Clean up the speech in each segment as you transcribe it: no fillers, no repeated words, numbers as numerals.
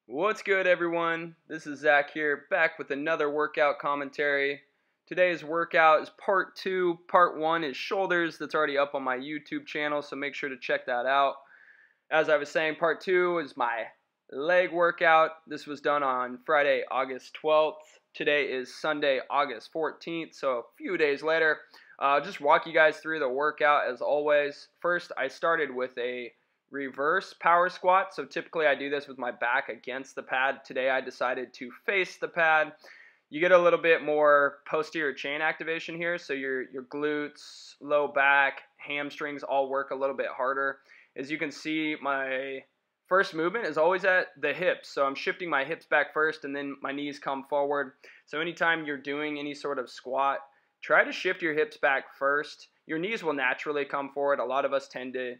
What's good, everyone? This is Zach here, back with another workout commentary. Today's workout is part 2. Part 1 is shoulders. That's already up on my YouTube channel, so make sure to check that out. As I was saying, part 2 is my leg workout. This was done on Friday, August 12th. Today is Sunday, August 14th, so a few days later. Just walk you guys through the workout as always. First, I started with a reverse power squat. So typically I do this with my back against the pad. Today I decided to face the pad. You get a little bit more posterior chain activation here, so your glutes, low back, hamstrings all work a little bit harder. As you can see, my first movement is always at the hips, so I'm shifting my hips back first and then my knees come forward. So anytime you're doing any sort of squat, try to shift your hips back first. Your knees will naturally come forward. A lot of us tend to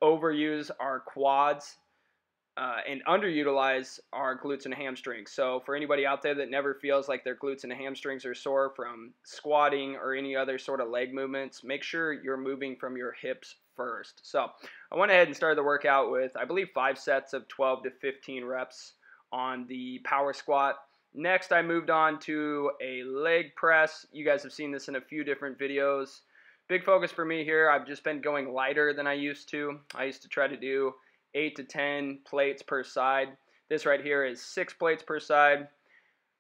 overuse our quads and underutilize our glutes and hamstrings. So for anybody out there that never feels like their glutes and hamstrings are sore from squatting or any other sort of leg movements, make sure you're moving from your hips first. So I went ahead and started the workout with, I believe, 5 sets of 12 to 15 reps on the power squat. Next, I moved on to a leg press. You guys have seen this in a few different videos. Big focus for me here, I've just been going lighter than I used to. I used to try to do 8 to 10 plates per side. This right here is 6 plates per side.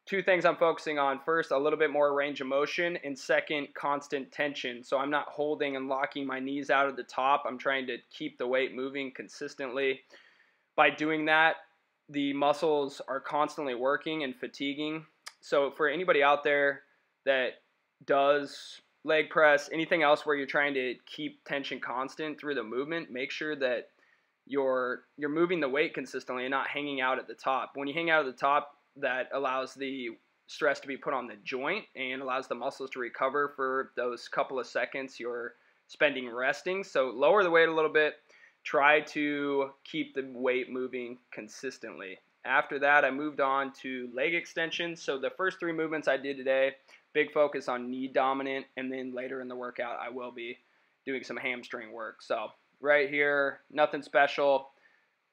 Two things I'm focusing on. First, a little bit more range of motion, and second, constant tension. So I'm not holding and locking my knees out at the top. I'm trying to keep the weight moving consistently. By doing that, the muscles are constantly working and fatiguing. So for anybody out there that does leg press, anything else where you're trying to keep tension constant through the movement, make sure that you're moving the weight consistently and not hanging out at the top. When you hang out at the top, that allows the stress to be put on the joint and allows the muscles to recover for those couple of seconds you're spending resting. So lower the weight a little bit. Try to keep the weight moving consistently. After that, I moved on to leg extensions. So the first 3 movements I did today, big focus on knee dominant, and then later in the workout I will be doing some hamstring work. So right here, nothing special.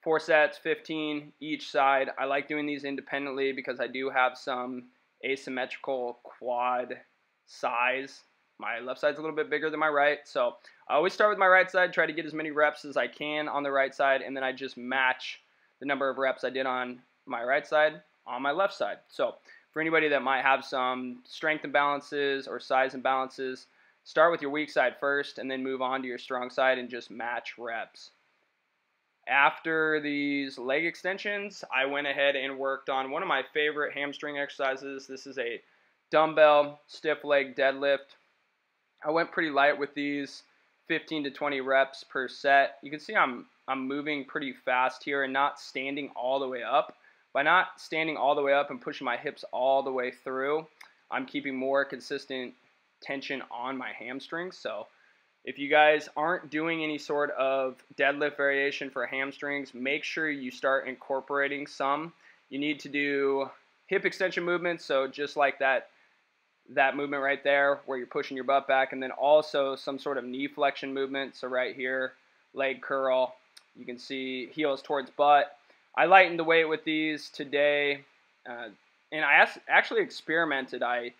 4 sets, 15 each side. I like doing these independently because I do have some asymmetrical quad size. My left side's a little bit bigger than my right, so I always start with my right side, try to get as many reps as I can on the right side, and then I just match the number of reps I did on my right side on my left side. So for anybody that might have some strength imbalances or size imbalances, start with your weak side first and then move on to your strong side and just match reps. After these leg extensions, I went ahead and worked on one of my favorite hamstring exercises. This is a dumbbell stiff leg deadlift. I went pretty light with these, 15 to 20 reps per set. You can see I'm moving pretty fast here and not standing all the way up. By not standing all the way up and pushing my hips all the way through, I'm keeping more consistent tension on my hamstrings. So if you guys aren't doing any sort of deadlift variation for hamstrings, make sure you start incorporating some. You need to do hip extension movements, so just like that movement right there where you're pushing your butt back, and then also some sort of knee flexion movement. So right here, leg curl, you can see heels towards butt. I lightened the weight with these today, and I actually experimented. I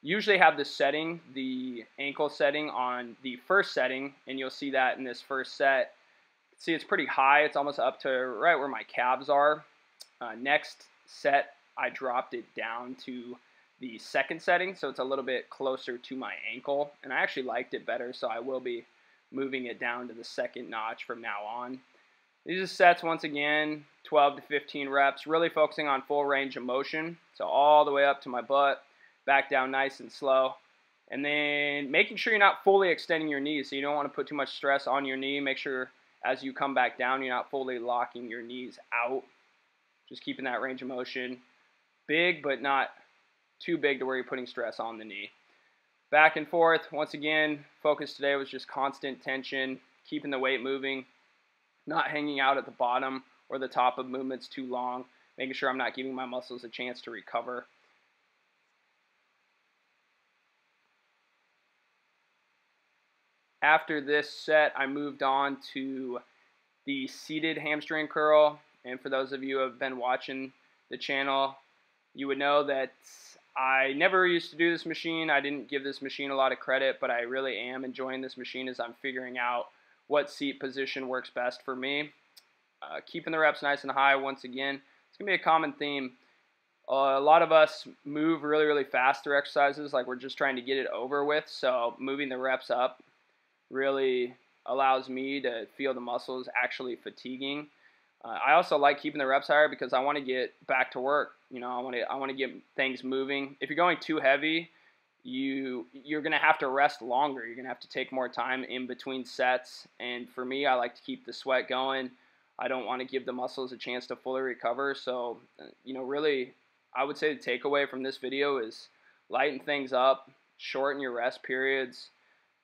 usually have the setting, the ankle setting, on the first setting, and you'll see that in this first set. See, it's pretty high. It's almost up to right where my calves are. Next set, I dropped it down to the second setting, so it's a little bit closer to my ankle, and I actually liked it better, so I will be moving it down to the second notch from now on. These are sets, once again, 12 to 15 reps, really focusing on full range of motion, so all the way up to my butt, back down nice and slow, and then making sure you're not fully extending your knees, so you don't want to put too much stress on your knee. Make sure as you come back down, you're not fully locking your knees out, just keeping that range of motion big, but not too big to where you're putting stress on the knee. Back and forth. Once again, focus today was just constant tension, keeping the weight moving, not hanging out at the bottom or the top of movements too long, making sure I'm not giving my muscles a chance to recover. After this set, I moved on to the seated hamstring curl. And for those of you who have been watching the channel, you would know that I never used to do this machine. I didn't give this machine a lot of credit, but I really am enjoying this machine as I'm figuring out what seat position works best for me. Keeping the reps nice and high once again. It's going to be a common theme. A lot of us move really, really fast through exercises, like we're just trying to get it over with, so moving the reps up really allows me to feel the muscles actually fatiguing. I also like keeping the reps higher because I want to get back to work. You know, I want to get things moving. If you're going too heavy, you're going to have to rest longer. You're going to have to take more time in between sets, and for me, I like to keep the sweat going. I don't want to give the muscles a chance to fully recover, so, you know, really, I would say the takeaway from this video is lighten things up, shorten your rest periods,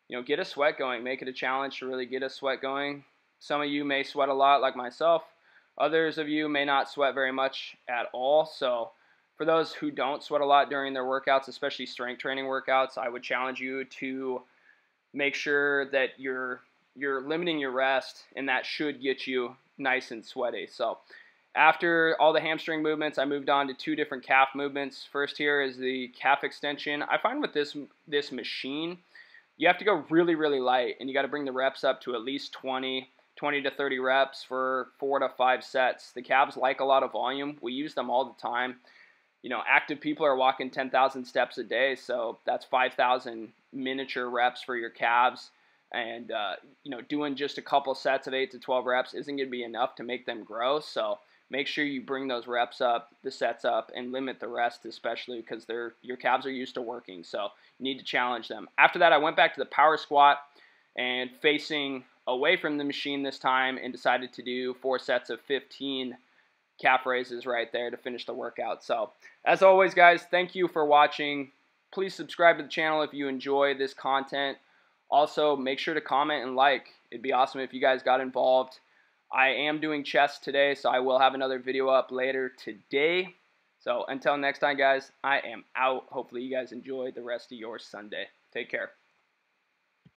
you know, get a sweat going, make it a challenge to really get a sweat going. Some of you may sweat a lot like myself. Others of you may not sweat very much at all. So for those who don't sweat a lot during their workouts, especially strength training workouts, I would challenge you to make sure that you're limiting your rest, and that should get you nice and sweaty. So after all the hamstring movements, I moved on to 2 different calf movements. First here is the calf extension. I find with this machine, you have to go really, really light, and you got to bring the reps up to at least 20 to 30 reps for 4 to 5 sets. The calves like a lot of volume. We use them all the time. You know, active people are walking 10,000 steps a day, so that's 5,000 miniature reps for your calves. And, you know, doing just a couple sets of 8 to 12 reps isn't going to be enough to make them grow. So make sure you bring those reps up, the sets up, and limit the rest, especially because your calves are used to working. So you need to challenge them. After that, I went back to the power squat and facing away from the machine this time, and decided to do 4 sets of 15 calf raises right there to finish the workout. So as always, guys, thank you for watching. Please subscribe to the channel if you enjoy this content. Also, make sure to comment and like. It'd be awesome if you guys got involved. I am doing chest today, so I will have another video up later today. So until next time, guys, I am out. Hopefully you guys enjoy the rest of your Sunday. Take care.